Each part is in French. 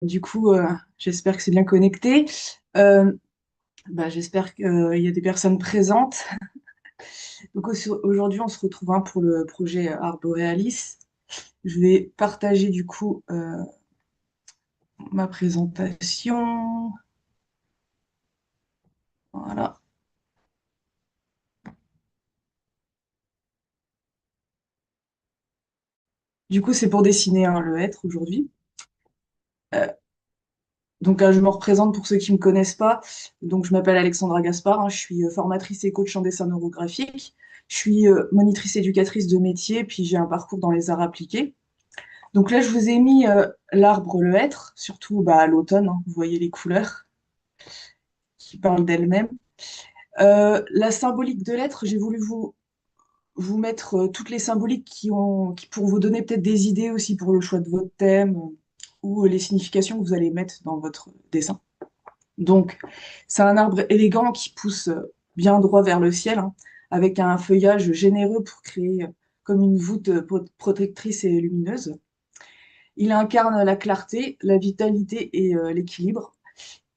Du coup, j'espère que c'est bien connecté. Euh, J'espère qu'il y a des personnes présentes. Donc aujourd'hui, on se retrouve pour le projet Arborealis. Je vais partager du coup ma présentation. Voilà. Du coup, c'est pour dessiner le hêtre aujourd'hui. Euh, je me représente pour ceux qui ne me connaissent pas. Donc, je m'appelle Alexandra Gaspard, hein, je suis formatrice et coach en dessin neurographique. Je suis monitrice éducatrice de métier, puis j'ai un parcours dans les arts appliqués. Donc là, je vous ai mis l'arbre, le hêtre, surtout à l'automne, hein, vous voyez les couleurs qui parlent d'elles-mêmes. La symbolique de l'être, j'ai voulu vous mettre toutes les symboliques pour vous donner peut-être des idées aussi pour le choix de votre thème ou les significations que vous allez mettre dans votre dessin. Donc, c'est un arbre élégant qui pousse bien droit vers le ciel, hein, avec un feuillage généreux pour créer comme une voûte protectrice et lumineuse. Il incarne la clarté, la vitalité et l'équilibre.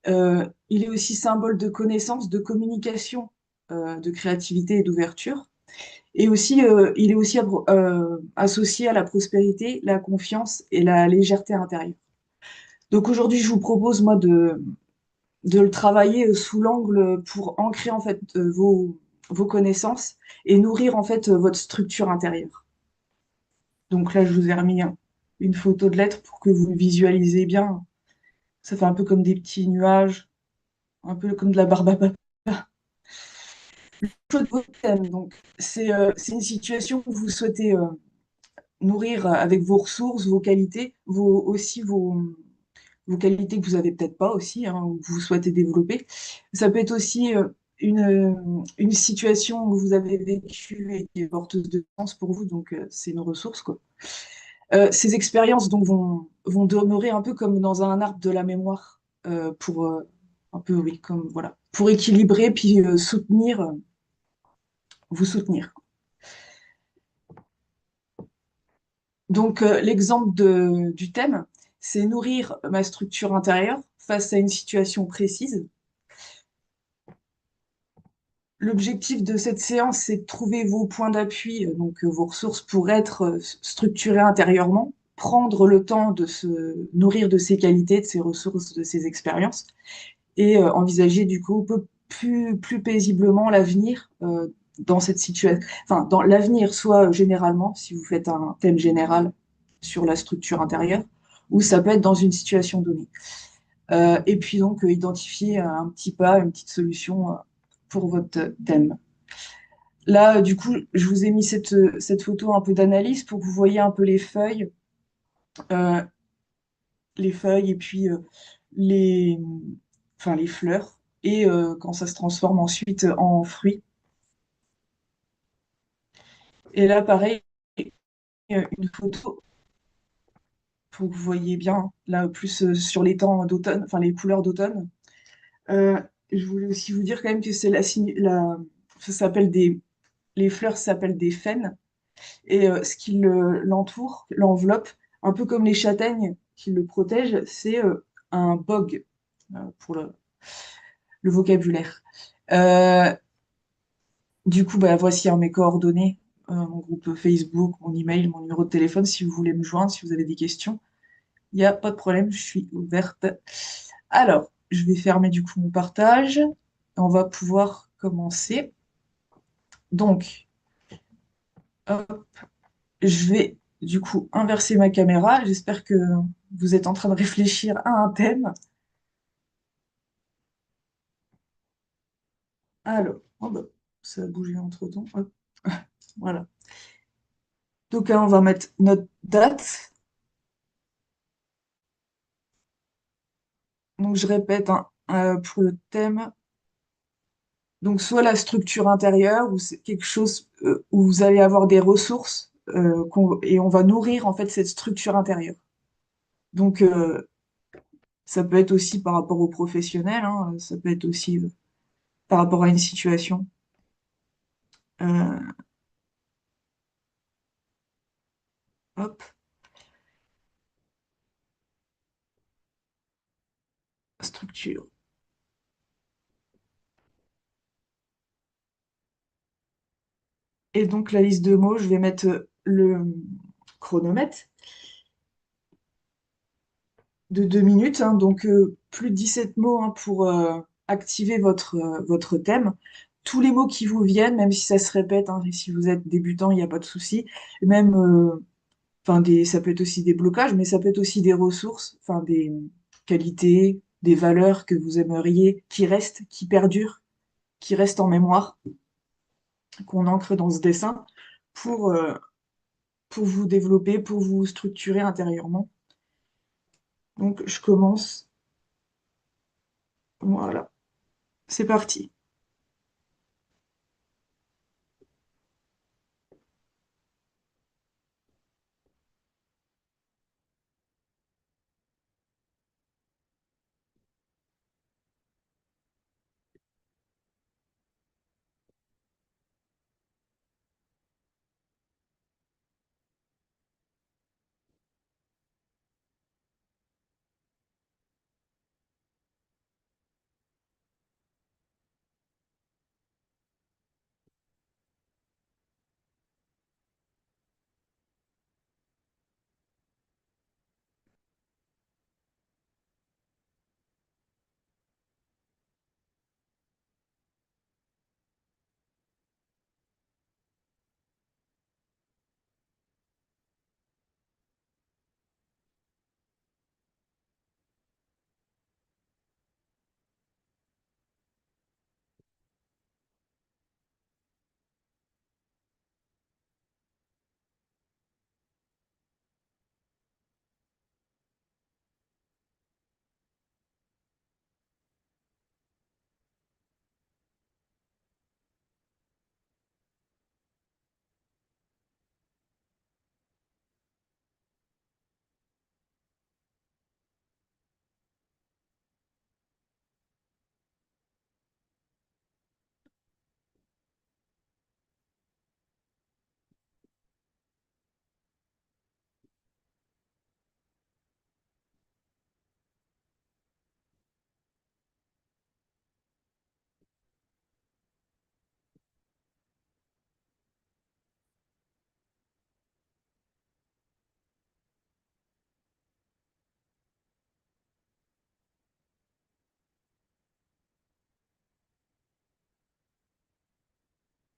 Il est aussi symbole de connaissance, de communication, de créativité et d'ouverture. Et aussi, il est aussi associé à la prospérité, la confiance et la légèreté intérieure. Donc aujourd'hui, je vous propose, moi, de le travailler sous l'angle pour ancrer, en fait, vos connaissances et nourrir, en fait, votre structure intérieure. Donc là, je vous ai remis une photo de l'être pour que vous le visualisez bien. Ça fait un peu comme des petits nuages, un peu comme de la barbe à papa. Choix de votre thème, donc, c'est une situation où vous souhaitez nourrir avec vos ressources, vos qualités, vos qualités que vous avez peut-être pas aussi, hein, ou que vous souhaitez développer. Ça peut être aussi une situation que vous avez vécue et qui est porteuse de sens pour vous, donc c'est une ressource, quoi. Ces expériences donc vont demeurer un peu comme dans un arbre de la mémoire pour un peu oui comme voilà pour équilibrer puis vous soutenir. Donc l'exemple du thème, c'est nourrir ma structure intérieure face à une situation précise. L'objectif de cette séance, c'est de trouver vos points d'appui, vos ressources pour être structurées intérieurement, prendre le temps de se nourrir de ces qualités, de ces ressources, de ces expériences, et envisager du coup plus paisiblement l'avenir dans cette situation, enfin dans l'avenir, soit généralement, si vous faites un thème général sur la structure intérieure, ou ça peut être dans une situation donnée. Et puis donc identifier un petit pas, une petite solution pour votre thème. Là, du coup, je vous ai mis cette photo un peu d'analyse pour que vous voyez un peu euh, les feuilles et puis les, enfin, les fleurs, et quand ça se transforme ensuite en fruits. Et là, pareil, une photo pour que vous voyez bien, là, plus sur les temps d'automne, enfin les couleurs d'automne. Euh, je voulais aussi vous dire quand même que ça s'appelle les fleurs s'appellent des phènes, et ce qui l'entoure, l'enveloppe, un peu comme les châtaignes qui le protègent, c'est un bog, pour le vocabulaire. Euh, Du coup, voici mes coordonnées, mon groupe Facebook, mon email, mon numéro de téléphone, si vous voulez me joindre, si vous avez des questions. Il n'y a pas de problème, je suis ouverte. Alors, je vais fermer du coup mon partage. On va pouvoir commencer. Donc, hop, je vais du coup inverser ma caméra. J'espère que vous êtes en train de réfléchir à un thème. Alors, oh ça a bougé entre-temps. Hop, voilà. Donc, on va mettre notre date. Donc, je répète, hein, pour le thème. Donc, soit la structure intérieure, ou c'est quelque chose où vous allez avoir des ressources et on va nourrir en fait cette structure intérieure. Donc, ça peut être aussi par rapport aux professionnels, hein, ça peut être aussi par rapport à une situation. Euh, Hop. structure. Et donc la liste de mots, je vais mettre le chronomètre de 2 minutes, hein, donc plus de 17 mots, hein, pour activer votre thème. Tous les mots qui vous viennent, même si ça se répète, hein, et si vous êtes débutant, il n'y a pas de souci. Même, enfin, ça peut être aussi des blocages, mais ça peut être aussi des ressources, enfin, des qualités, des valeurs que vous aimeriez qui restent, qui perdurent, qui restent en mémoire, qu'on ancre dans ce dessin pour, euh, pour vous développer, pour vous structurer intérieurement. Donc, je commence. Voilà, c'est parti.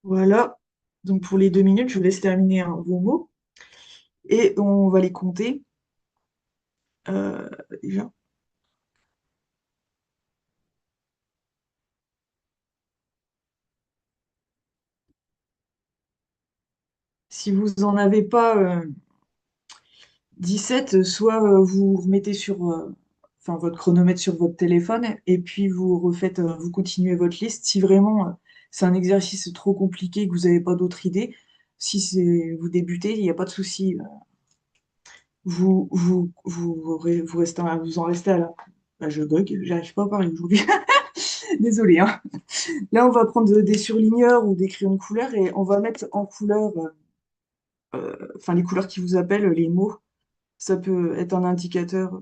Voilà. Donc pour les 2 minutes, je vous laisse terminer vos mots et on va les compter. Déjà. Si vous n'en avez pas 17, soit vous remettez enfin, votre chronomètre sur votre téléphone et puis vous refaites, vous continuez votre liste. Si vraiment c'est un exercice trop compliqué, que vous n'avez pas d'autres idées, si vous débutez, il n'y a pas de souci. Vous en restez à là. Bah, je bug, j'arrive pas à parler aujourd'hui. Désolée, hein. Là, on va prendre des surligneurs ou des crayons de couleur et on va mettre en couleur, enfin les couleurs qui vous appellent, les mots. Ça peut être un indicateur.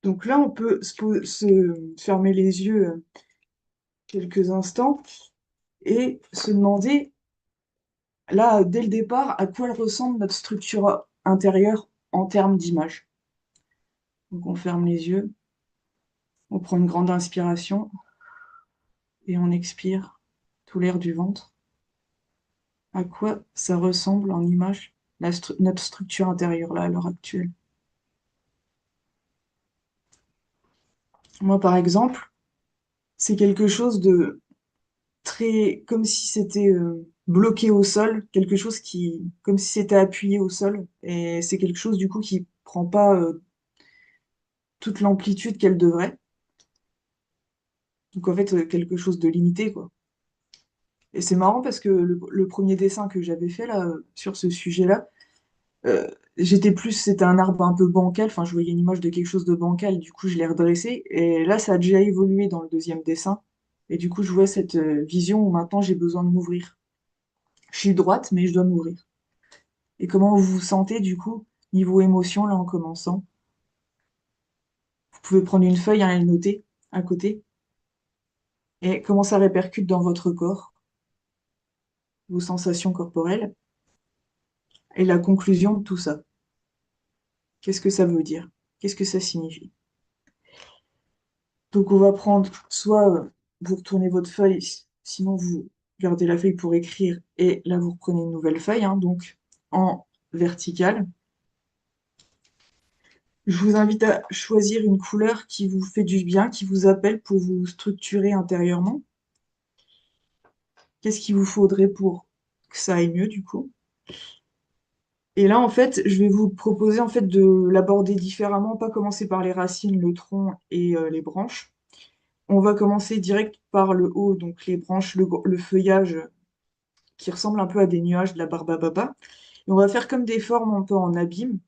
Donc là, on peut se fermer les yeux quelques instants et se demander, là, dès le départ, à quoi elle ressemble notre structure intérieure en termes d'image. Donc on ferme les yeux, on prend une grande inspiration et on expire tout l'air du ventre. À quoi ça ressemble en image, notre structure intérieure là, à l'heure actuelle. Moi, par exemple, c'est quelque chose de très, comme si c'était bloqué au sol, quelque chose qui, comme si c'était appuyé au sol, et c'est quelque chose du coup qui prend pas toute l'amplitude qu'elle devrait. Donc en fait, quelque chose de limité, quoi. Et c'est marrant parce que le premier dessin que j'avais fait là, sur ce sujet-là, euh, c'était un arbre un peu bancal, enfin je voyais une image de quelque chose de bancal, du coup je l'ai redressé, et là ça a déjà évolué dans le deuxième dessin, et du coup je vois cette vision où maintenant j'ai besoin de m'ouvrir. Je suis droite, mais je dois m'ouvrir. Et comment vous vous sentez du coup, niveau émotion, là en commençant? Vous pouvez prendre une feuille, hein, et le noter à côté, et comment ça répercute dans votre corps, vos sensations corporelles, et la conclusion de tout ça. Qu'est-ce que ça veut dire? Qu'est-ce que ça signifie? Donc on va prendre soit vous retournez votre feuille, sinon vous gardez la feuille pour écrire et là vous reprenez une nouvelle feuille, hein, donc en verticale. Je vous invite à choisir une couleur qui vous fait du bien, qui vous appelle pour vous structurer intérieurement. Qu'est-ce qu'il vous faudrait pour que ça aille mieux du coup? Et là en fait, je vais vous proposer en fait de l'aborder différemment, pas commencer par les racines, le tronc et les branches. On va commencer direct par le haut, donc les branches, le feuillage qui ressemble un peu à des nuages de la Barbapapa. Et on va faire comme des formes un peu en abîme.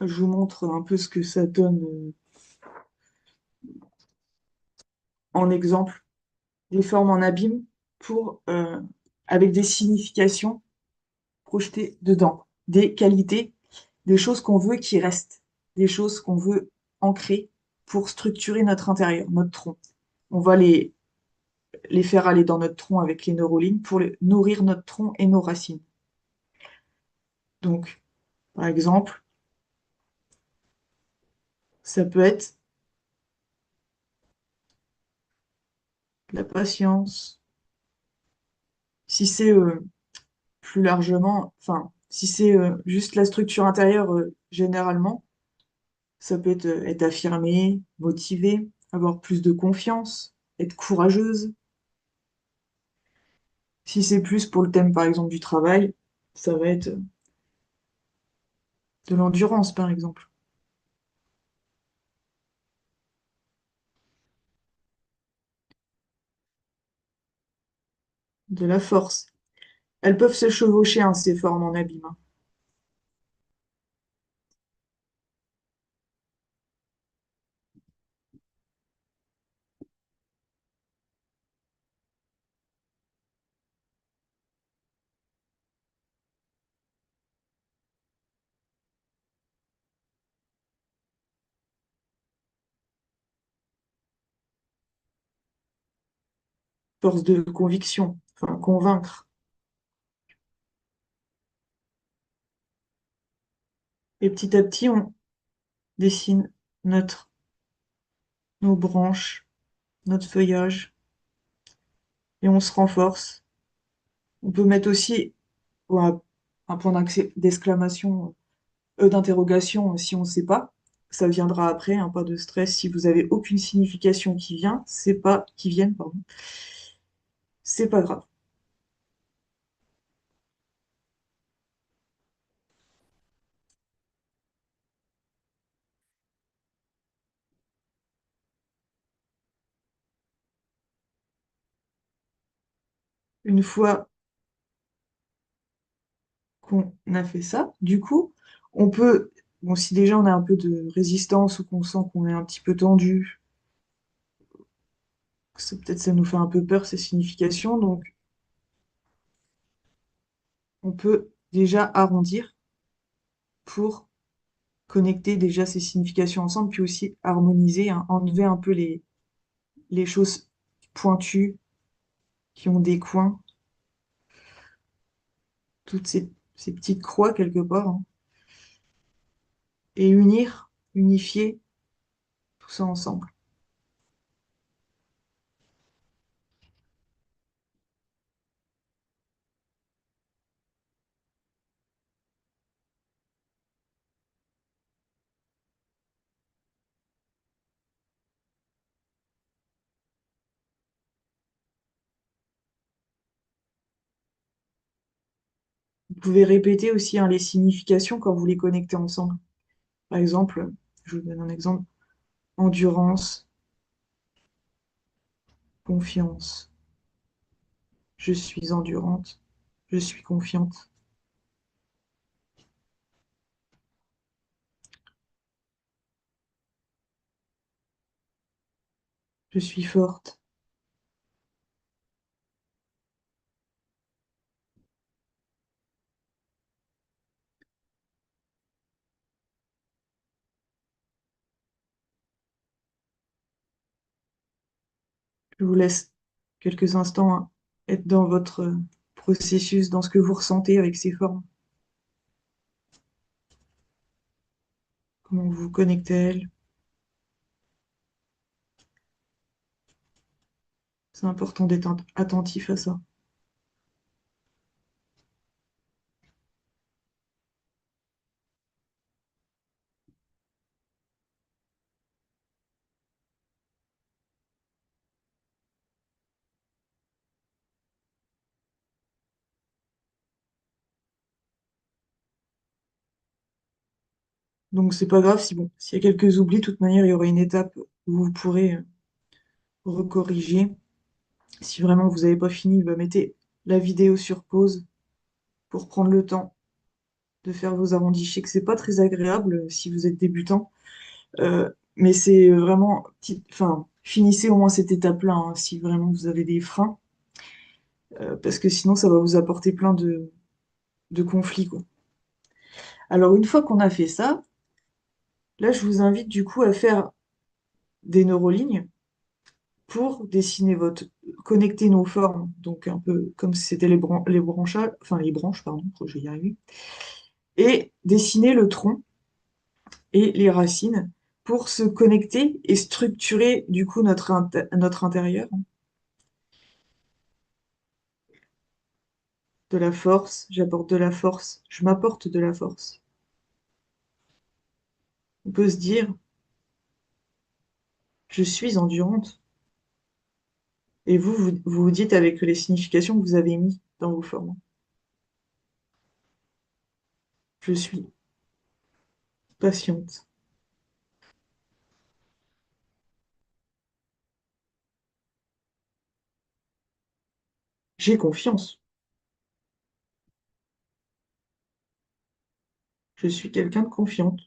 Je vous montre un peu ce que ça donne en exemple. Des formes en abîme pour, avec des significations projetées dedans, des qualités, des choses qu'on veut qui restent, des choses qu'on veut ancrer pour structurer notre intérieur, notre tronc. On va les faire aller dans notre tronc avec les neurolignes pour nourrir notre tronc et nos racines. Donc, par exemple, ça peut être la patience. Si c'est plus largement, enfin, si c'est juste la structure intérieure, généralement, ça peut être affirmé, motivé, avoir plus de confiance, être courageuse. Si c'est plus pour le thème, par exemple, du travail, ça va être de l'endurance, par exemple, de la force. Elles peuvent se chevaucher, hein, ces formes en abîme, hein. Force de conviction, enfin, convaincre. Et petit à petit, on dessine nos branches, notre feuillage, et on se renforce. On peut mettre aussi ouais, un point d'exclamation, d'interrogation si on ne sait pas. Ça viendra après, hein, pas de stress. Si vous avez aucune signification qui vienne, pardon, c'est pas grave. Une fois qu'on a fait ça, du coup, on peut, bon, si déjà on a un peu de résistance ou qu'on sent qu'on est un petit peu tendu, peut-être ça nous fait un peu peur ces significations, donc on peut déjà arrondir pour connecter déjà ces significations ensemble, puis aussi harmoniser, hein, enlever un peu les choses pointues qui ont des coins, toutes ces petites croix quelque part, hein, et unifier tout ça ensemble. Vous pouvez répéter aussi hein, les significations quand vous les connectez ensemble. Par exemple, je vous donne un exemple, endurance, confiance. Je suis endurante, je suis confiante, je suis forte. Je vous laisse quelques instants hein, être dans votre processus, dans ce que vous ressentez avec ces formes, comment vous vous connectez à elles. C'est important d'être attentif à ça. Donc c'est pas grave si bon, s'il y a quelques oublis, de toute manière, il y aura une étape où vous pourrez recorriger. Si vraiment vous n'avez pas fini, bah, mettez la vidéo sur pause pour prendre le temps de faire vos arrondis. Je sais que c'est pas très agréable si vous êtes débutant, mais c'est vraiment enfin, finissez au moins cette étape-là hein, si vraiment vous avez des freins, parce que sinon ça va vous apporter plein de conflits, quoi. Alors une fois qu'on a fait ça, là je vous invite du coup à faire des neurolignes pour dessiner connecter nos formes, donc un peu comme si c'était les branchages, enfin les branches, pardon, je vais y arriver, et dessiner le tronc et les racines pour se connecter et structurer du coup notre intérieur, de la force, j'apporte de la force, je m'apporte de la force. On peut se dire, je suis endurante, et vous dites avec les significations que vous avez mis dans vos formes. Je suis patiente, j'ai confiance, je suis quelqu'un de confiante,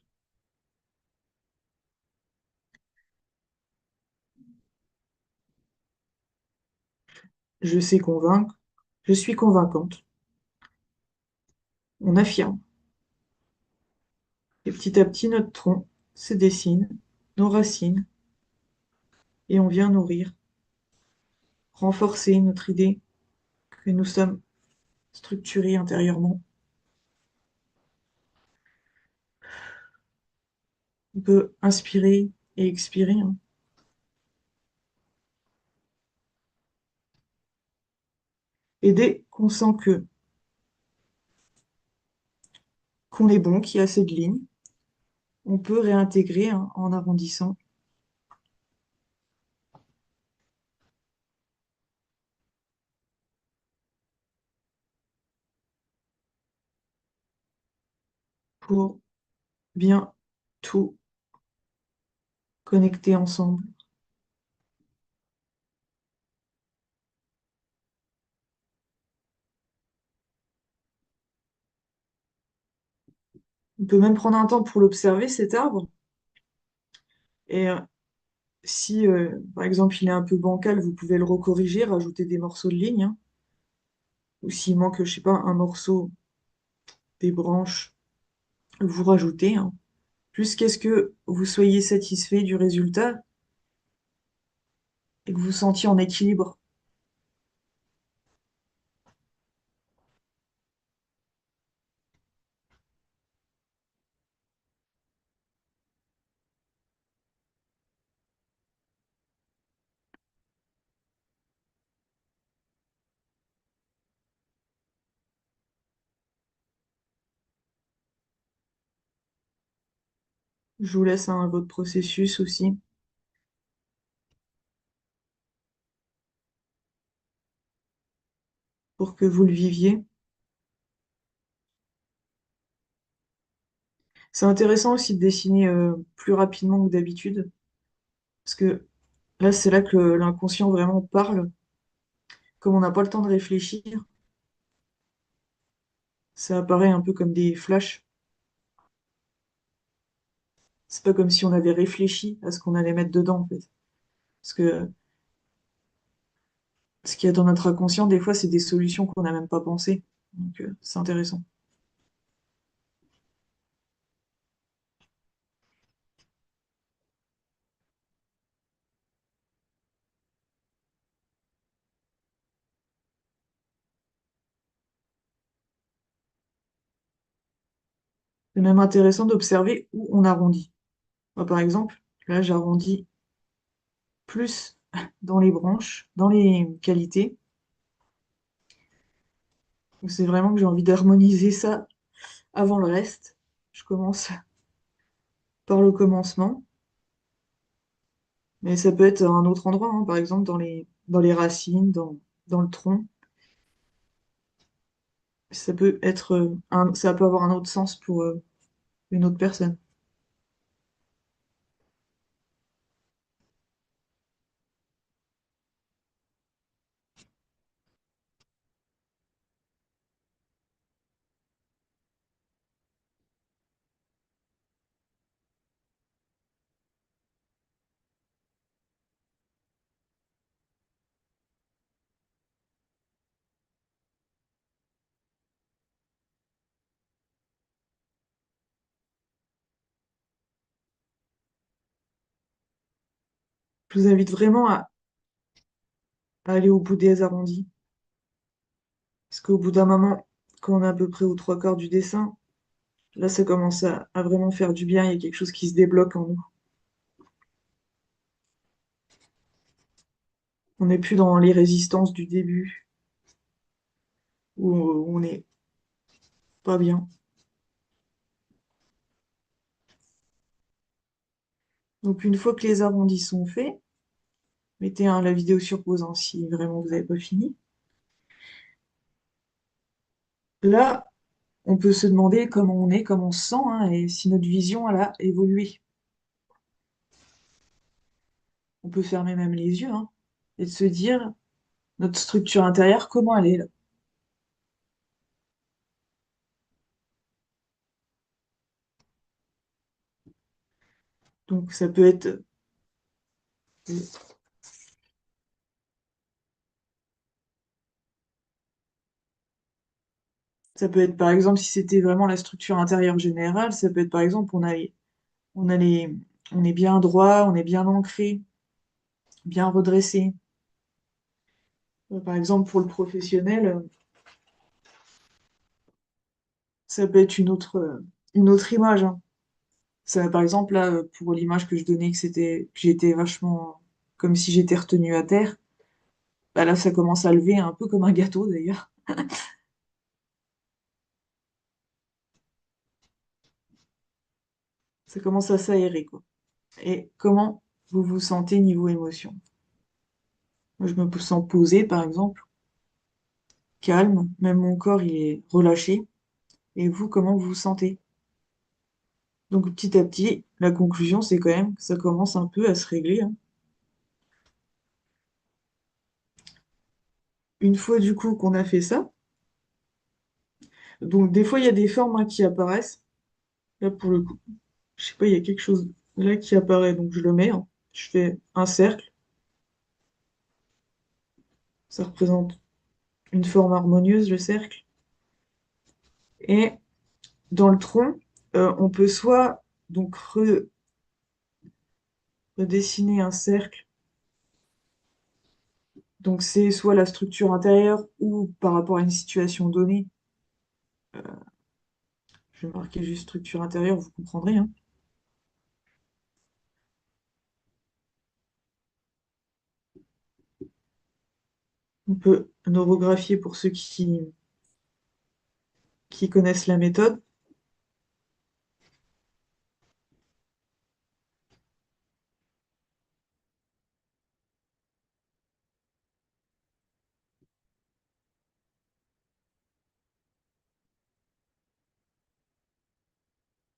je sais convaincre, je suis convaincante. On affirme. Et petit à petit, notre tronc se dessine, nos racines, et on vient nourrir, renforcer notre idée que nous sommes structurés intérieurement. On peut inspirer et expirer, hein. Et dès qu'on sent que qu'on est bon, qu'il y a assez de lignes, on peut réintégrer hein, en arrondissant pour bien tout connecter ensemble. On peut même prendre un temps pour l'observer, cet arbre. Et si, par exemple, il est un peu bancal, vous pouvez le recorriger, rajouter des morceaux de ligne, hein. Ou s'il manque, je sais pas, un morceau des branches, vous rajoutez, hein, jusqu'à ce que vous soyez satisfait du résultat et que vous vous sentiez en équilibre. Je vous laisse hein, votre processus aussi pour que vous le viviez. C'est intéressant aussi de dessiner plus rapidement que d'habitude, parce que là, c'est là que l'inconscient vraiment parle. Comme on n'a pas le temps de réfléchir, ça apparaît un peu comme des flashs. C'est pas comme si on avait réfléchi à ce qu'on allait mettre dedans, en fait. Parce que ce qu'il y a dans notre inconscient, des fois, c'est des solutions qu'on n'a même pas pensées. Donc, c'est intéressant. C'est même intéressant d'observer où on arrondit. Moi, par exemple, là, j'arrondis plus dans les branches, dans les qualités. Donc, c'est vraiment que j'ai envie d'harmoniser ça avant le reste. Je commence par le commencement, mais ça peut être à un autre endroit, hein, par exemple dans les racines, dans le tronc. Ça peut être ça peut avoir un autre sens pour une autre personne. Je vous invite vraiment à aller au bout des arrondis, parce qu'au bout d'un moment, quand on est à peu près aux trois quarts du dessin, là, ça commence à vraiment faire du bien. Il y a quelque chose qui se débloque en nous. On n'est plus dans les résistances du début, où on n'est pas bien. Donc, une fois que les arrondis sont faits, mettez la vidéo sur pause hein, si vraiment vous n'avez pas fini. Là, on peut se demander comment on est, comment on se sent, hein, et si notre vision elle a évolué. On peut fermer même les yeux hein, et de se dire notre structure intérieure, comment elle est là. Donc ça peut être par exemple si c'était vraiment la structure intérieure générale, ça peut être par exemple on a les, on est bien droit, on est bien ancré, bien redressé. Par exemple pour le professionnel, ça peut être une autre image. Hein. Ça, par exemple, là, pour l'image que je donnais, que j'étais vachement comme si j'étais retenue à terre, bah là, ça commence à lever un peu comme un gâteau d'ailleurs. Ça commence à s'aérer, quoi. Et comment vous vous sentez niveau émotion? Moi, je me sens posée, par exemple, calme, même mon corps, il est relâché. Et vous, comment vous vous sentez? Donc, petit à petit, la conclusion, c'est quand même que ça commence un peu à se régler. Hein. Une fois, du coup, qu'on a fait ça, donc des fois, il y a des formes hein, qui apparaissent. Là, pour le coup, je sais pas, il y a quelque chose là qui apparaît, donc je le mets. Hein. Je fais un cercle, ça représente une forme harmonieuse, le cercle. Et dans le tronc, on peut soit donc redessiner un cercle, donc c'est soit la structure intérieure ou par rapport à une situation donnée. Je vais marquer juste structure intérieure, vous comprendrez. Hein. On peut neurographier pour ceux qui connaissent la méthode.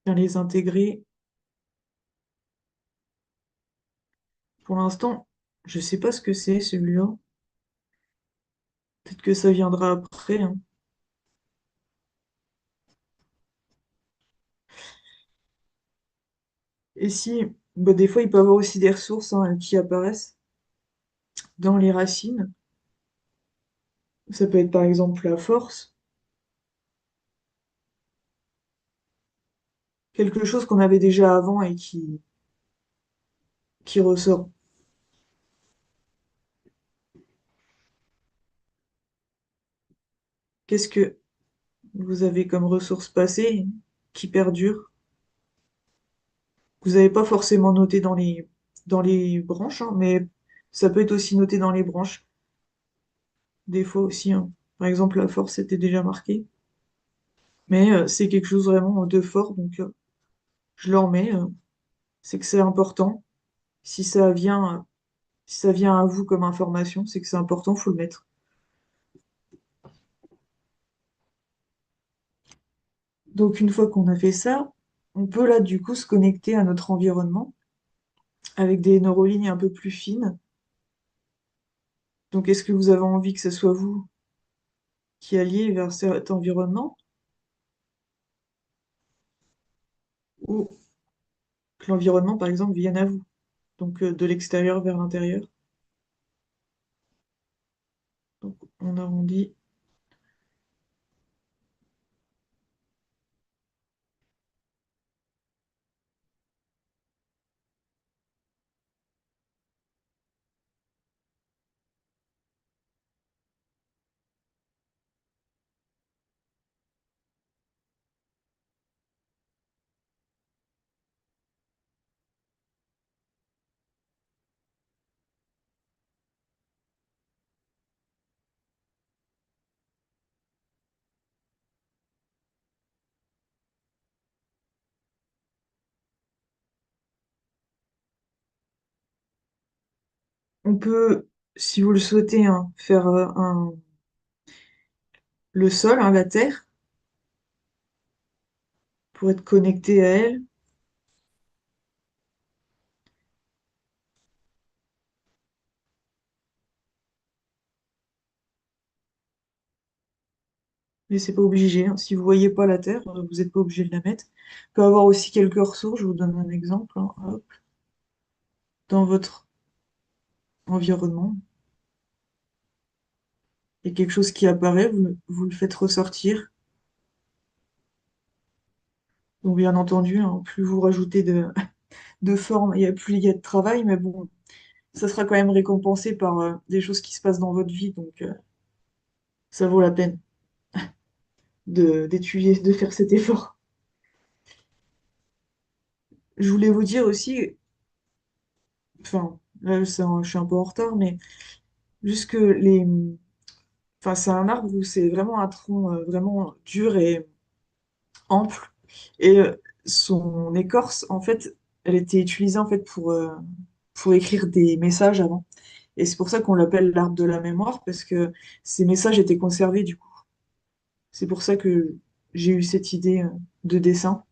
bien les intégrer. Pour l'instant, je sais pas ce que c'est celui-là. Peut-être que ça viendra après, hein. Et si, bah, des fois, il peut y avoir aussi des ressources hein, qui apparaissent dans les racines. Ça peut être par exemple la force, quelque chose qu'on avait déjà avant et qui ressort. Qu'est-ce que vous avez comme ressources passées qui perdurent? Vous n'avez pas forcément noté dans les branches, hein, mais ça peut être aussi noté dans les branches, des fois aussi, hein. Par exemple, la force était déjà marquée, mais c'est quelque chose vraiment de fort, donc je le remets. C'est que c'est important. Si ça vient, si ça vient à vous comme information, c'est que c'est important, faut le mettre. Donc une fois qu'on a fait ça, on peut là du coup se connecter à notre environnement avec des neurolignes un peu plus fines. Donc est-ce que vous avez envie que ce soit vous qui alliez vers cet environnement ou que l'environnement par exemple vienne à vous, donc de l'extérieur vers l'intérieur. Donc on arrondit. On peut, si vous le souhaitez, hein, faire le sol, hein, la terre, pour être connecté à elle. Mais c'est pas obligé, hein. Si vous voyez pas la terre, vous n'êtes pas obligé de la mettre. Il peut y avoir aussi quelques ressources. Je vous donne un exemple, hein, hop, dans votre environnement. Il y a quelque chose qui apparaît, vous le faites ressortir. Donc bien entendu, hein, plus vous rajoutez de formes, plus il y a de travail, mais bon, ça sera quand même récompensé par des choses qui se passent dans votre vie, donc ça vaut la peine d'étudier, de faire cet effort. Je voulais vous dire aussi, enfin, là, je suis un peu en retard, mais juste que enfin, c'est un arbre où c'est vraiment un tronc vraiment dur et ample, et son écorce, en fait, elle était utilisée en fait pour écrire des messages avant. Et c'est pour ça qu'on l'appelle l'arbre de la mémoire, parce que ces messages étaient conservés du coup. C'est pour ça que j'ai eu cette idée de dessin.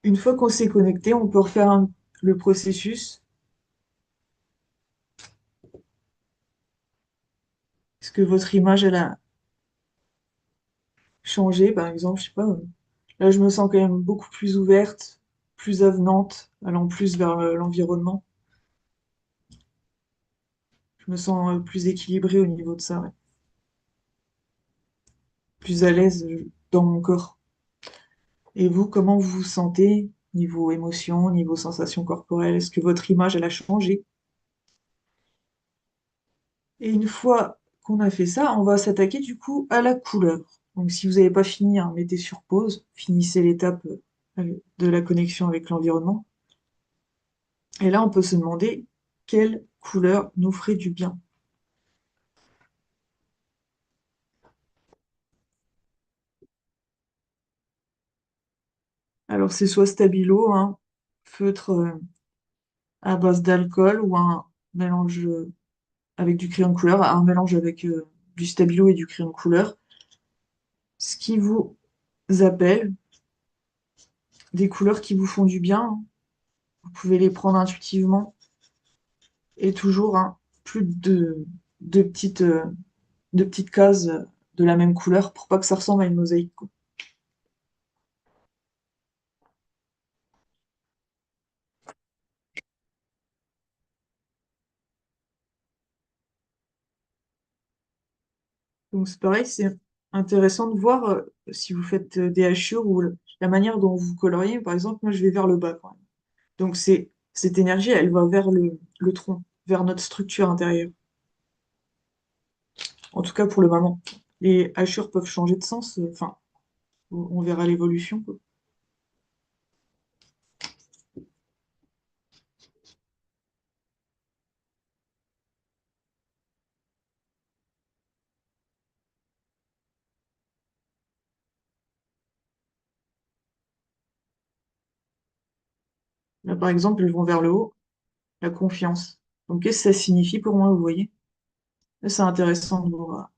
Une fois qu'on s'est connecté, on peut refaire le processus. Est-ce que votre image, elle a changé, par exemple, je sais pas. Là, je me sens quand même beaucoup plus ouverte, plus avenante, allant plus vers l'environnement. Je me sens plus équilibrée au niveau de ça, ouais. Plus à l'aise dans mon corps. Et vous, comment vous vous sentez niveau émotion, niveau sensation corporelle? Est-ce que votre image, elle a changé? Et une fois qu'on a fait ça, on va s'attaquer du coup à la couleur. Donc si vous n'avez pas fini, hein, mettez sur pause, finissez l'étape de la connexion avec l'environnement. Et là, on peut se demander quelle couleur nous ferait du bien. Alors c'est soit stabilo, hein, feutre à base d'alcool, ou un mélange avec du crayon de couleur, un mélange avec du stabilo et du crayon de couleur. Ce qui vous appels, des couleurs qui vous font du bien, hein. Vous pouvez les prendre intuitivement et toujours hein, plus de petites, euh, de petites cases de la même couleur pour pas que ça ressemble à une mosaïque, quoi. Donc c'est pareil, c'est intéressant de voir si vous faites des hachures ou la manière dont vous coloriez. Par exemple, moi je vais vers le bas quand même. Donc cette énergie, elle va vers le tronc, vers notre structure intérieure. En tout cas pour le moment. Les hachures peuvent changer de sens, enfin, on verra l'évolution, quoi. Là, par exemple, elles vont vers le haut, la confiance. Donc qu'est-ce que ça signifie pour moi, vous voyez? Là, c'est intéressant de voir.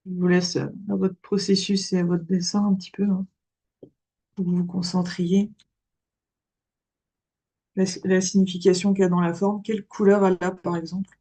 Je vous laisse à votre processus et à votre dessin un petit peu, hein, pour que vous vous concentriez. La signification qu'il y a dans la forme, quelle couleur elle a, par exemple.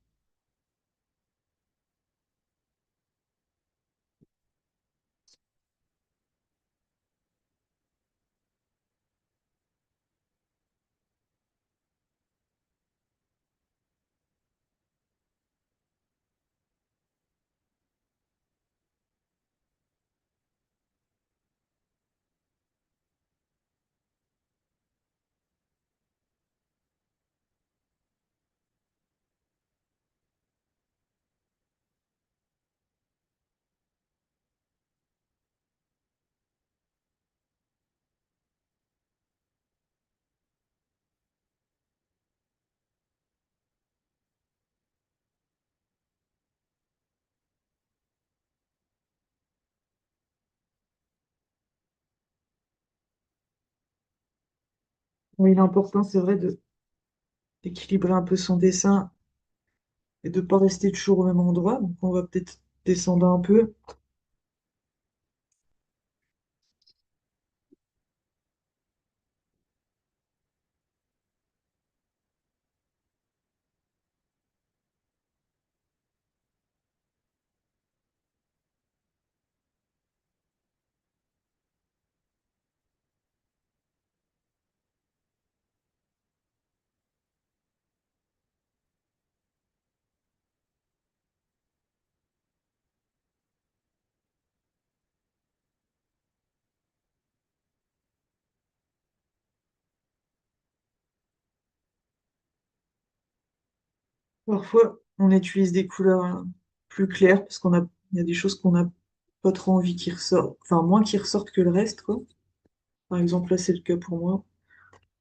Oui, l'important, c'est vrai, d'équilibrer un peu son dessin et de ne pas rester toujours au même endroit. Donc, on va peut-être descendre un peu. Parfois, on utilise des couleurs plus claires parce il y a des choses qu'on n'a pas trop envie qui ressortent, enfin, moins qui ressortent que le reste, quoi. Par exemple, là, c'est le cas pour moi,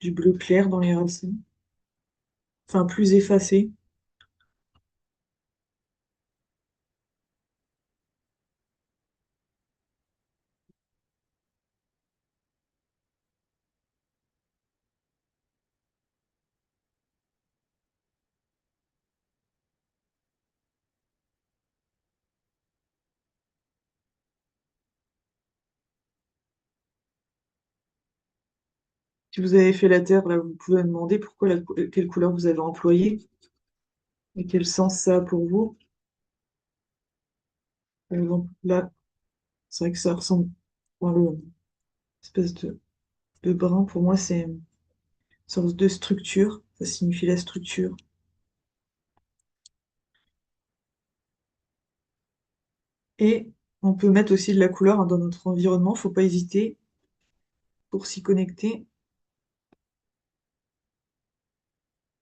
du bleu clair dans les racines. Enfin, plus effacé. Si vous avez fait la terre, là, vous pouvez me demander pourquoi quelle couleur vous avez employée et quel sens ça a pour vous. Par exemple, là, c'est vrai que ça ressemble, enfin, le espèce de brun, pour moi, c'est une sorte de structure. Ça signifie la structure. Et on peut mettre aussi de la couleur hein, dans notre environnement, faut pas hésiter pour s'y connecter.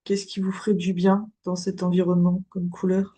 Qu'est-ce qui vous ferait du bien dans cet environnement comme couleur?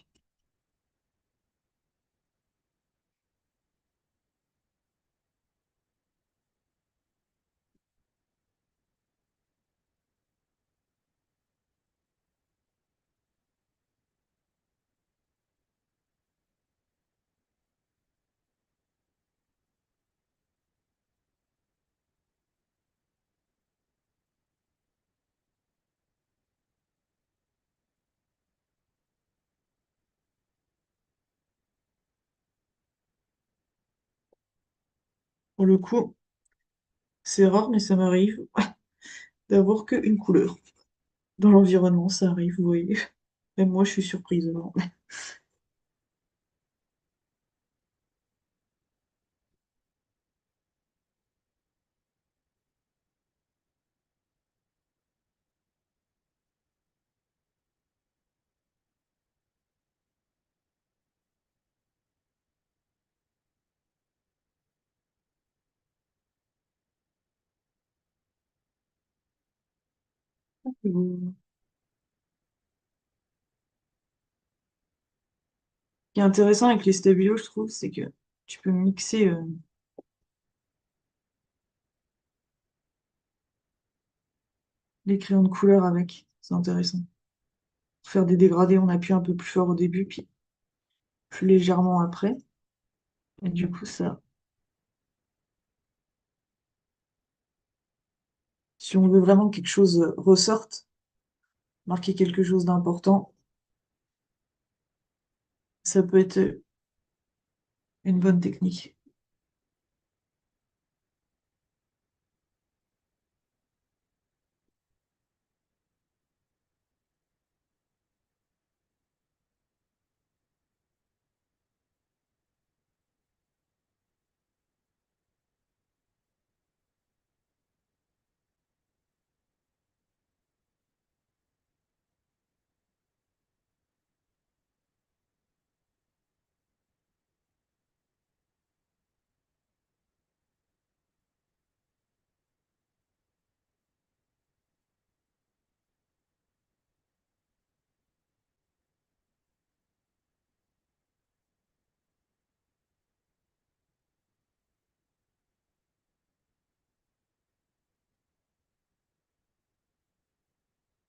Pour le coup, c'est rare, mais ça m'arrive d'avoir qu'une couleur. Dans l'environnement, ça arrive, vous voyez. Même moi, je suis surprise. Non. Ce qui est intéressant avec les stabilos, je trouve, c'est que tu peux mixer les crayons de couleur avec. C'est intéressant. Pour faire des dégradés, on appuie un peu plus fort au début, puis plus légèrement après. Et du coup, ça, si on veut vraiment que quelque chose ressorte, marquer quelque chose d'important, ça peut être une bonne technique.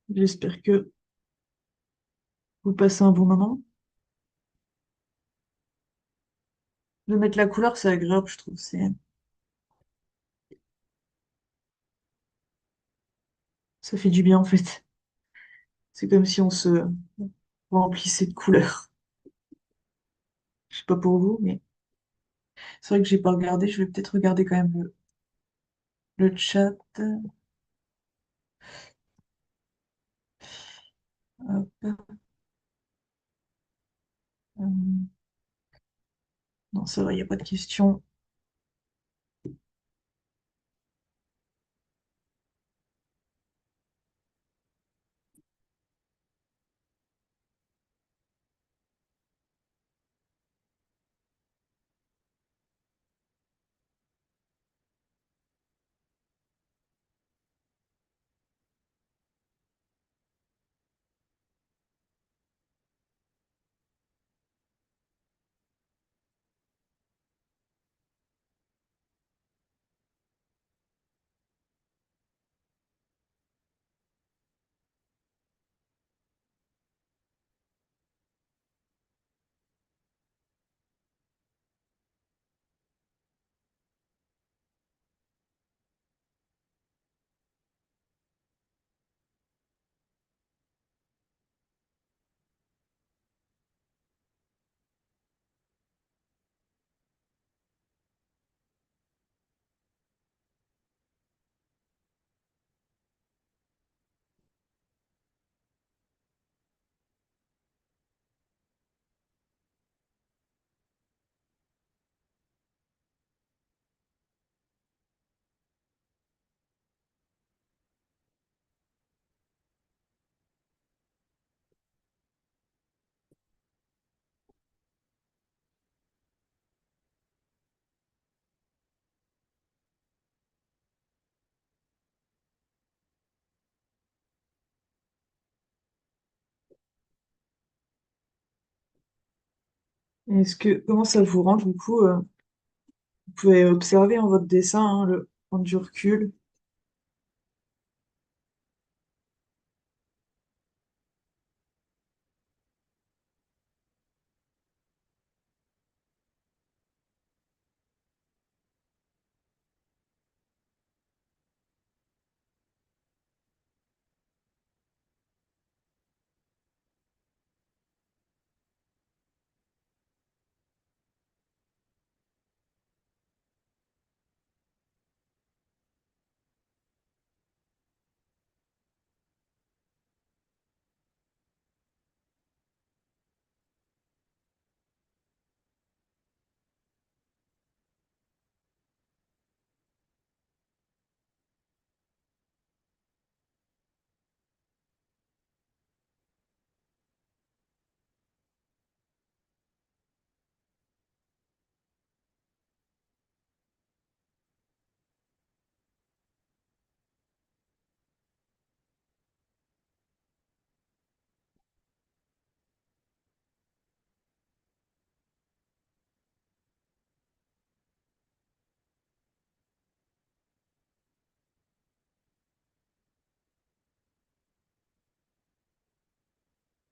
J'espère que vous passez un bon moment. De mettre la couleur, c'est agréable, je trouve. Ça fait du bien, en fait. C'est comme si on se remplissait de couleurs. Je sais pas pour vous, mais c'est vrai que j'ai pas regardé. Je vais peut-être regarder quand même le chat. Hop, euh, non, ça va, il n'y a pas de questions. Comment ça vous rend, du coup, vous pouvez observer en votre dessin, hein, prendre du recul.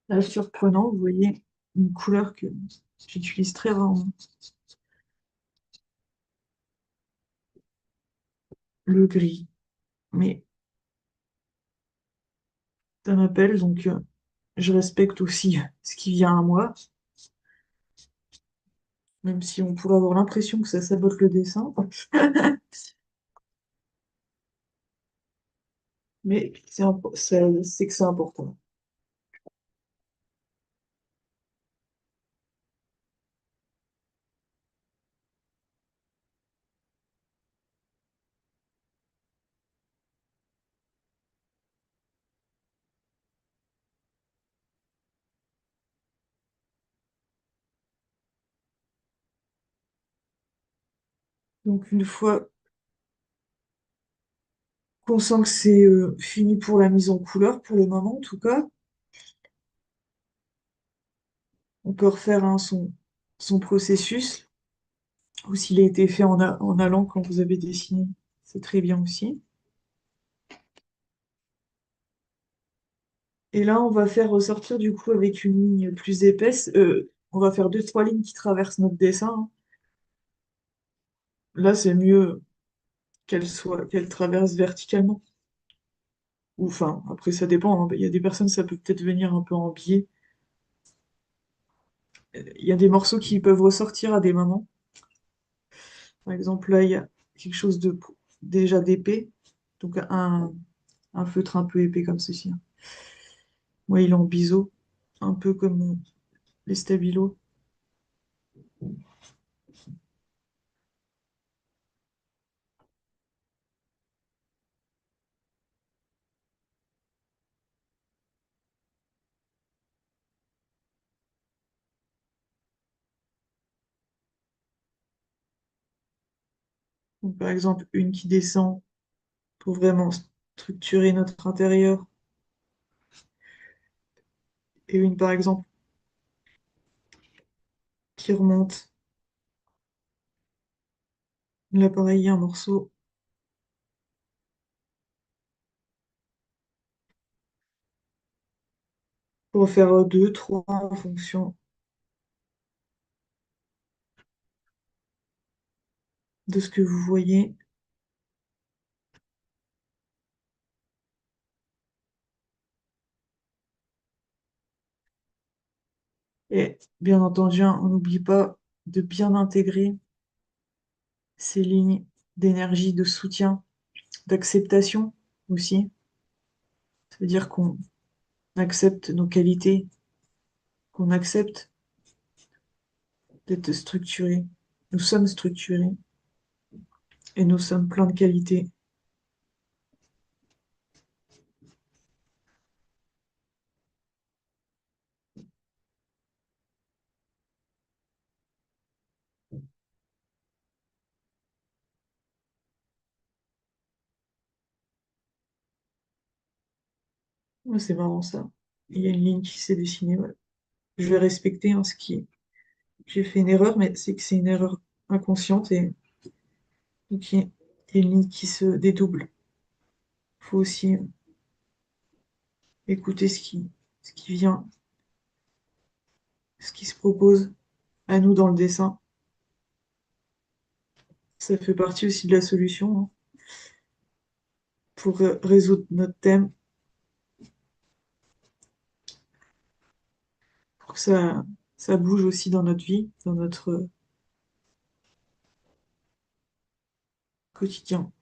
Là, surprenant, vous voyez une couleur que j'utilise très rarement, le gris. Mais ça m'appelle, donc je respecte aussi ce qui vient à moi, même si on pourrait avoir l'impression que ça sabote le dessin. Mais c'est que c'est important. Donc une fois qu'on sent que c'est fini pour la mise en couleur, pour le moment en tout cas, on peut refaire hein, son processus, ou s'il a été fait en allant quand vous avez dessiné, c'est très bien aussi. Et là, on va faire ressortir du coup avec une ligne plus épaisse. On va faire deux, trois lignes qui traversent notre dessin, hein. Là, c'est mieux qu'elles traversent verticalement. Ou enfin, après, ça dépend, hein. Il y a des personnes, ça peut peut-être venir un peu en biais. Il y a des morceaux qui peuvent ressortir à des moments. Par exemple, là, il y a quelque chose de déjà d'épais. Donc, un feutre un peu épais comme ceci, hein. Moi, il est en biseau, un peu comme les stabilos. Donc, par exemple, une qui descend pour vraiment structurer notre intérieur, et une, par exemple, qui remonte. Là, pareil, un morceau pour faire deux, trois en fonction de ce que vous voyez. Et bien entendu, hein, on n'oublie pas de bien intégrer ces lignes d'énergie, de soutien, d'acceptation aussi. Ça veut dire qu'on accepte nos qualités, qu'on accepte d'être structuré. Nous sommes structurés et nous sommes pleins de qualités. Ouais, c'est marrant ça. Il y a une ligne qui s'est dessinée. Ouais. Je vais respecter hein, ce qui est. j'ai fait une erreur, mais c'est que c'est une erreur inconsciente et donc il y a une ligne qui se dédouble. Il faut aussi écouter ce qui vient, ce qui se propose à nous dans le dessin. Ça fait partie aussi de la solution hein, pour résoudre notre thème, pour que ça bouge aussi dans notre vie, dans notre quotidien.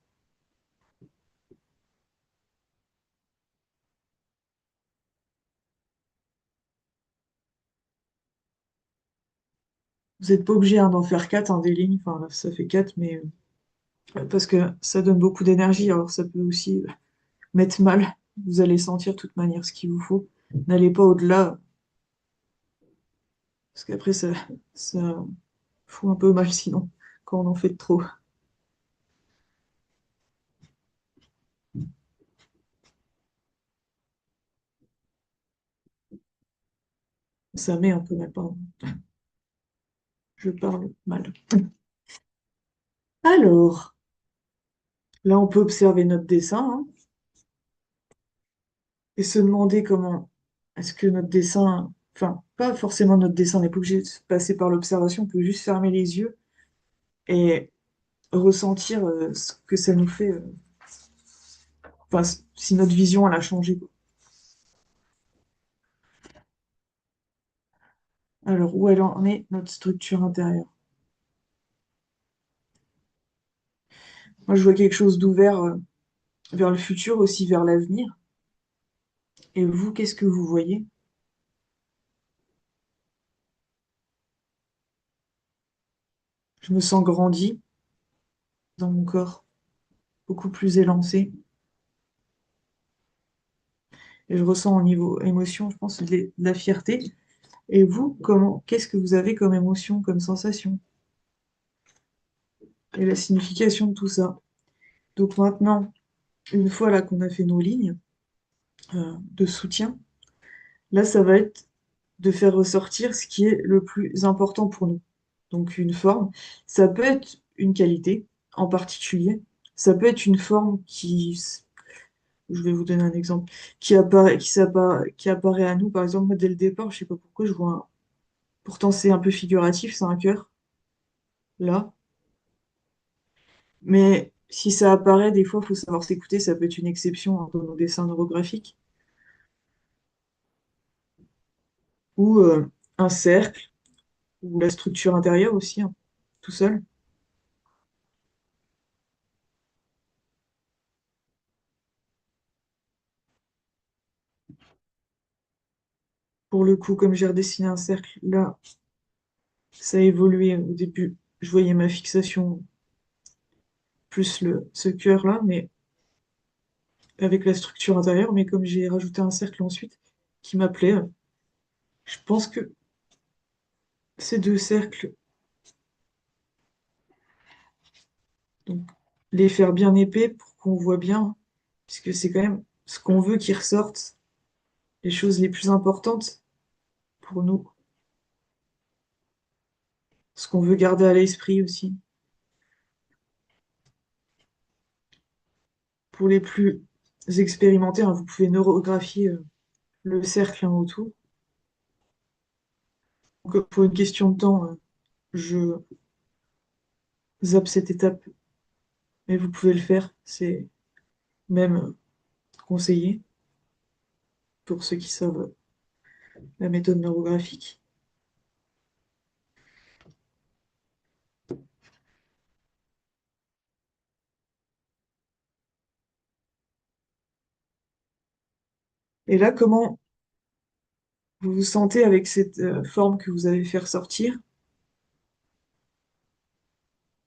Vous n'êtes pas obligé hein, d'en faire quatre, hein, des lignes, enfin là, ça fait quatre, mais parce que ça donne beaucoup d'énergie, alors ça peut aussi mettre mal. Vous allez sentir de toute manière ce qu'il vous faut. N'allez pas au-delà, parce qu'après ça fout un peu mal sinon, quand on en fait trop. Ça met un peu mal, pardon. Je parle mal. Alors, là on peut observer notre dessin hein, et se demander comment est-ce que notre dessin, enfin pas forcément notre dessin, on n'est pas obligé de passer par l'observation, on peut juste fermer les yeux et ressentir ce que ça nous fait, enfin si notre vision elle a changé, quoi. Alors, où elle en est, notre structure intérieure? Moi, je vois quelque chose d'ouvert vers le futur, aussi vers l'avenir. Et vous, qu'est-ce que vous voyez? Je me sens grandi dans mon corps, beaucoup plus élancé. Et je ressens au niveau émotion, je pense, de la fierté. Et vous, qu'est-ce que vous avez comme émotion, comme sensation? Et la signification de tout ça. Donc maintenant, une fois là qu'on a fait nos lignes de soutien, là, ça va être de faire ressortir ce qui est le plus important pour nous. Donc une forme, ça peut être une qualité en particulier, ça peut être une forme je vais vous donner un exemple, qui apparaît à nous. Par exemple, moi, dès le départ, je sais pas pourquoi, je vois pourtant c'est un peu figuratif, c'est un cœur, là. Mais si ça apparaît, des fois, il faut savoir s'écouter, ça peut être une exception hein, dans nos dessins neurographiques. Ou un cercle, ou la structure intérieure aussi, hein, tout seul. Pour le coup, comme j'ai redessiné un cercle, là, ça a évolué au début. Je voyais ma fixation plus ce cœur-là, mais avec la structure intérieure. Mais comme j'ai rajouté un cercle ensuite qui m'appelait, je pense que ces deux cercles, donc les faire bien épais pour qu'on voit bien, puisque c'est quand même ce qu'on veut qui ressorte, les choses les plus importantes pour nous, ce qu'on veut garder à l'esprit aussi. Pour les plus expérimentés, hein, vous pouvez neurographier le cercle hein, autour. Donc, pour une question de temps, je zappe cette étape, mais vous pouvez le faire. C'est même conseillé pour ceux qui savent la méthode neurographique. Et là, comment vous vous sentez avec cette forme que vous avez fait ressortir?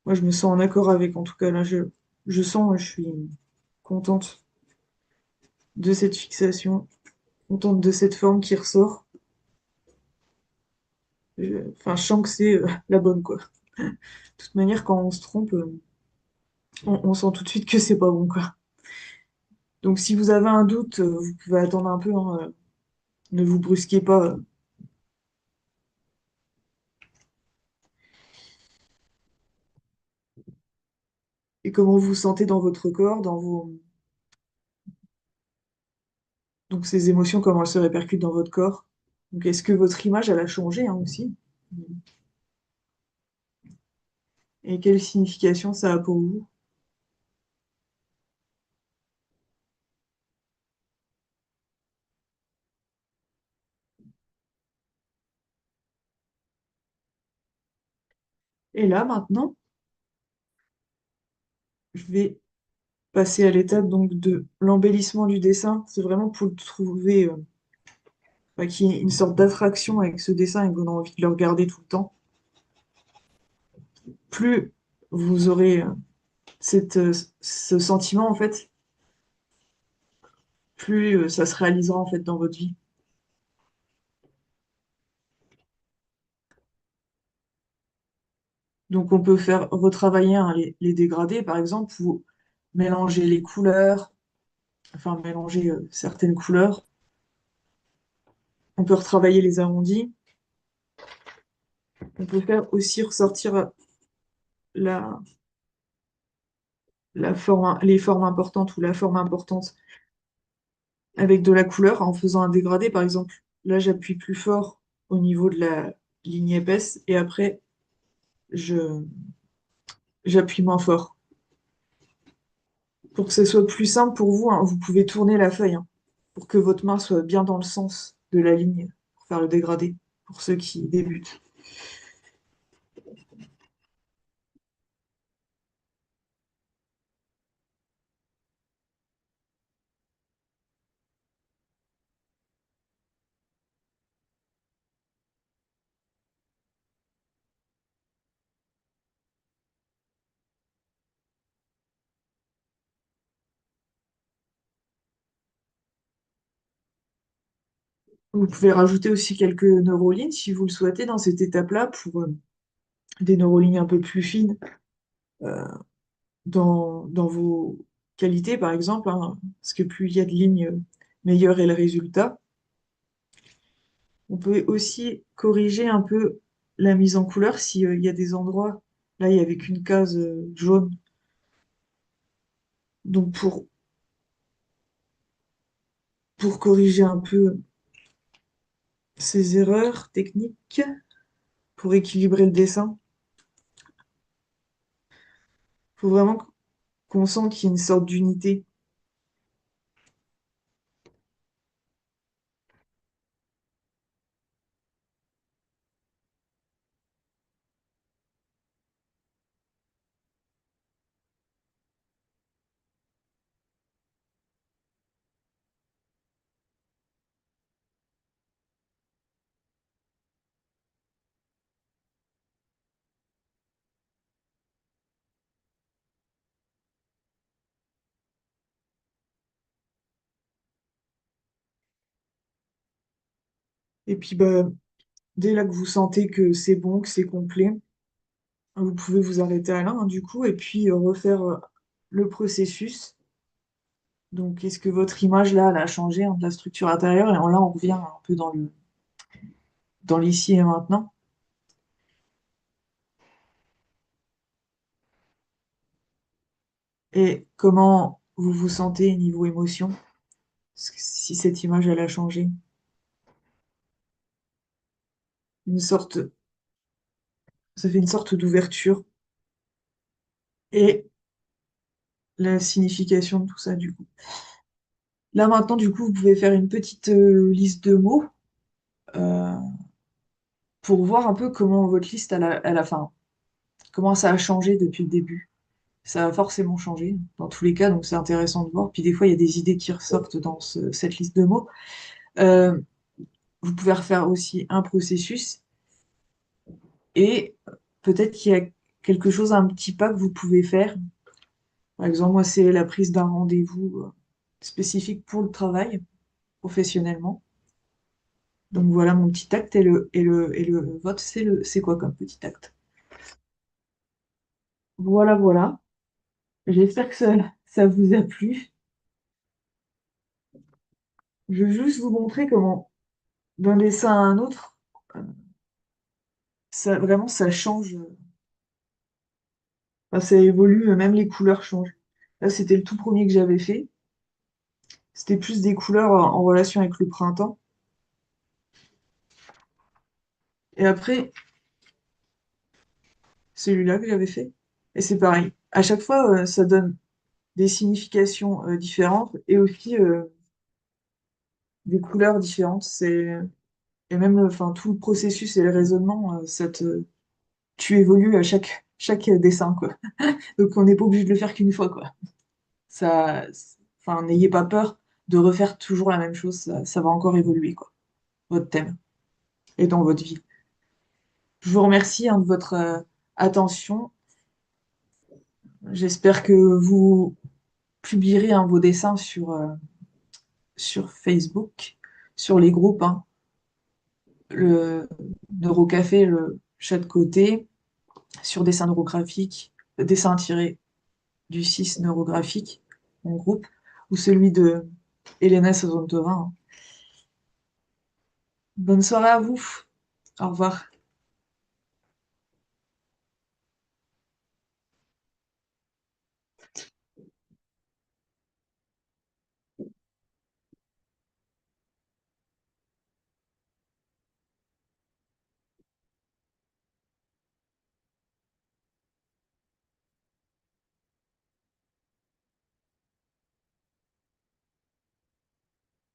Moi, je me sens en accord avec, en tout cas, là, je sens, je suis contente de cette fixation, contente de cette forme qui ressort. Enfin, je sens que c'est la bonne, quoi. De toute manière, quand on se trompe, on sent tout de suite que c'est pas bon, quoi. Donc, si vous avez un doute, vous pouvez attendre un peu, hein, ne vous brusquez pas. et comment vous vous sentez dans votre corps, dans vos... Donc ces émotions, comment elles se répercutent dans votre corps. Donc est-ce que votre image, elle a changé hein, aussi? Et quelle signification ça a pour vous? Et là, maintenant, je vais passer à l'étape donc de l'embellissement du dessin. C'est vraiment pour le trouver, enfin, qu'il y ait une sorte d'attraction avec ce dessin et que vous avez envie de le regarder tout le temps. Plus vous aurez ce sentiment, en fait, plus ça se réalisera en fait dans votre vie. Donc on peut faire retravailler hein, les dégradés, par exemple, ou mélanger les couleurs, enfin mélanger certaines couleurs. On peut retravailler les arrondis. On peut faire aussi ressortir la, les formes importantes ou la forme importante avec de la couleur en faisant un dégradé, par exemple. Là, j'appuie plus fort au niveau de la ligne épaisse et après, je, j'appuie moins fort. Pour que ce soit plus simple pour vous, hein, vous pouvez tourner la feuille hein, pour que votre main soit bien dans le sens de la ligne pour faire le dégradé, pour ceux qui débutent. Vous pouvez rajouter aussi quelques neurolignes si vous le souhaitez dans cette étape-là pour des neurolignes un peu plus fines euh, dans vos qualités, par exemple, hein, parce que plus il y a de lignes, meilleur est le résultat. On peut aussi corriger un peu la mise en couleur si, il y a des endroits, là, il n'y avait qu'une case jaune. Donc, pour corriger un peu ces erreurs techniques, pour équilibrer le dessin, il faut vraiment qu'on sente qu'il y a une sorte d'unité. Et puis, bah, dès là que vous sentez que c'est bon, que c'est complet, vous pouvez vous arrêter à là, hein, du coup, et puis refaire le processus. Donc, est-ce que votre image, là, elle a changé hein, de la structure intérieure? Et là, on revient un peu dans l'ici et maintenant. Et comment vous vous sentez niveau émotion, si cette image, elle a changé? Une sorte, ça fait une sorte d'ouverture. Et la signification de tout ça, du coup. Là, maintenant, du coup, vous pouvez faire une petite liste de mots euh, pour voir un peu comment votre liste, enfin, comment ça a changé depuis le début. Ça a forcément changé dans tous les cas, donc c'est intéressant de voir. Puis des fois, il y a des idées qui ressortent dans cette liste de mots. Euh, vous pouvez refaire aussi un processus et peut-être qu'il y a quelque chose, un petit pas que vous pouvez faire. Par exemple, moi, c'est la prise d'un rendez-vous spécifique pour le travail, professionnellement. Donc voilà mon petit acte et le vote, c'est quoi comme petit acte? Voilà, voilà. J'espère que ça vous a plu. Je veux juste vous montrer comment, d'un dessin à un autre, ça, vraiment, ça change. Enfin, ça évolue, même les couleurs changent. Là, c'était le tout premier que j'avais fait. C'était plus des couleurs en relation avec le printemps. Et après, celui-là que j'avais fait. Et c'est pareil. À chaque fois, ça donne des significations différentes et aussi des couleurs différentes. Et même enfin, tout le processus et le raisonnement, tu évolues à chaque dessin, quoi. Donc on n'est pas obligé de le faire qu'une fois, quoi. Enfin, n'ayez pas peur de refaire toujours la même chose, ça va encore évoluer, quoi, votre thème et dans votre vie. Je vous remercie hein, de votre attention. J'espère que vous publierez hein, vos dessins sur Facebook, sur les groupes, hein, le Neurocafé, le chat de côté, sur dessin neurographique, dessin tiré du 6 neurographique, mon groupe, ou celui de Elena Sazontovin. Hein. Bonne soirée à vous. Au revoir.